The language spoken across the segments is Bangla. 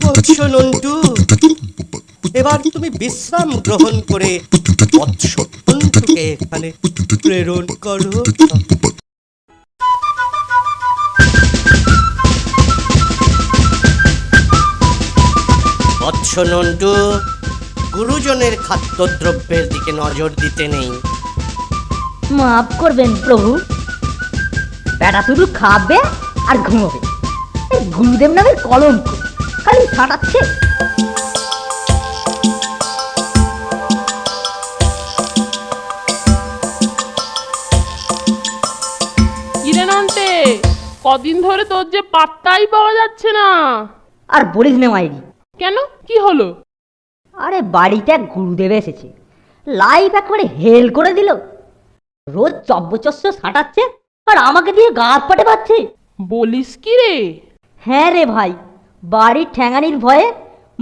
বৎস নন্টু, এবার তুমি বিশ্রাম গ্রহণ করে বৎস ফন্টুকে এখানে প্রেরণ করো। বৎস নন্টু, গুরুজনের খাদ্যদ্রব্যের দিকে নজর দিতে নেই। মাফ করবেন প্রভু, বেটা শুধু খাবে আর ঘুমোবে। এই গুরুদেব নামের কলঙ্ক খালি ছাটাচ্ছে। কিরে নন্টে, কদিন ধরে তোর যে পাত্তাই পাওয়া যাচ্ছে না। আর বলিস না মাইরি। কেন, কি হলো? আরে বাড়িতে এক গুরুদেব এসেছে, লাইফ একবারে হেল করে দিল। রোজ চব্বচস্য ছাটাচ্ছে আর আমাকে দিয়ে গা হাত পাটে পাচ্ছে। বলিস কি রে? হ্যাঁ রে ভাই, বাড়ির ঠ্যাঙানির ভয়ে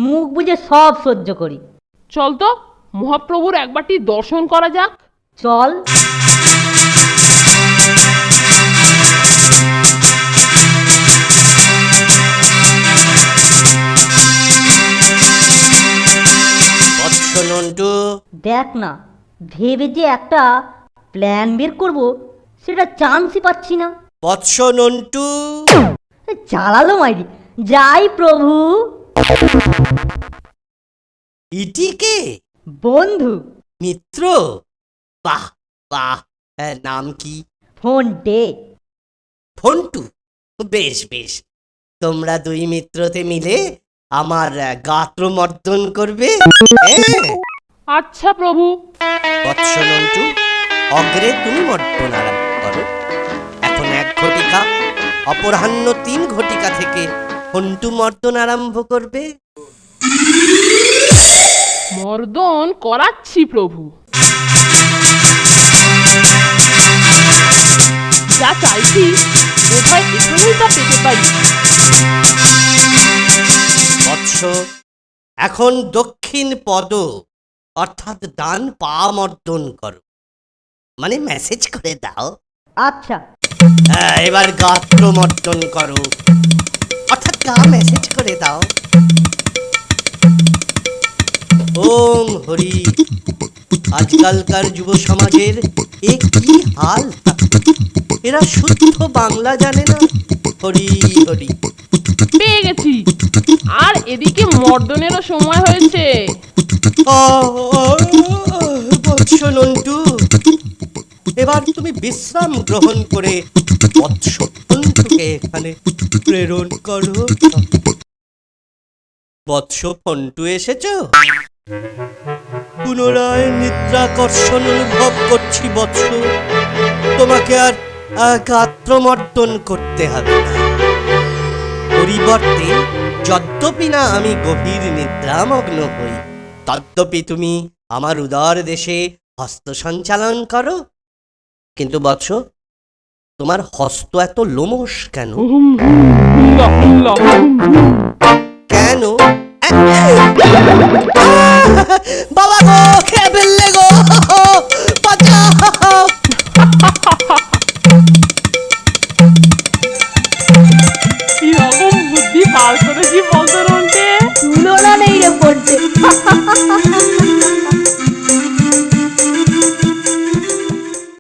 মুখ বুজে সব সহ্য করি। চল তো মহাপ্রভুর একবারটি দর্শন করা যাক। চল। বৎস নন্টু, দেখ না, ভেবে যে একটা প্ল্যান বের করব সেটা চান্সই পাচ্ছি না। বৎস নন্টু। চালালো মাইরি, যাই প্রভু। ইটিকে বন্ধু, মিত্র, বাহ বাহ, নাম কি? ফোনটে। ফন্টু, বেশ বেশ। তোমরা দুই মিত্রতে মিলে আমার গাত্রমর্দন করবে। আচ্ছা প্রভু। বৎস নন্টু, অগ্রে তুমি মর্দন আরম্ভ করো। এখন 1 ঘটিকা, অপরাহ্ন 3 ঘটিকা থেকে ফন্টু মর্দন আরম্ভ করবে। মর্দন করাচ্ছি প্রভু। যা চাইছি বোধহয় এখানেই তা পেতে পারি। বৎস, এখন দক্ষিণ পদ অর্থাৎ ডান পা মর্দন করো, মানে মেসেজ করে দাও। আচ্ছা। এবার গাত্র মর্দন করো, অর্থাৎ গা মেসেজ করে দাও। ওম হরি। আজকালকার যুব সমাজের এ কি হাল! এরা শুদ্ধ বাংলা জানে না। হরি হরি। পেয়ে গেছি, আর এদিকে মর্দনেরও সময় হয়েছে। বৎস নন্টু, এবার তুমি বিশ্রাম গ্রহণ করে বৎস ফন্টুকে এখানে প্রেরণ করো। বৎস ফন্টু এসেছ? পুনরায় নিদ্রাকর্ষণ অনুভব করছি বৎস। তোমাকে আর গাত্রমর্দন করতে হবে না। পরিবর্তে যদ্যপি না আমি গভীর নিদ্রামগ্ন হই, তদ্যপি তুমি আমার উদার দেশে হস্ত সঞ্চালন করো। কিন্তু বৎস, তোমার হস্ত এত লোমশ কেন? কেন? বাবা গো, খেয়ে ফেললে গো, বাঁচাও! কিরকম বুদ্ধি বার করেছি বলতো নন্টে? তুলনা নেই রে পড়তে।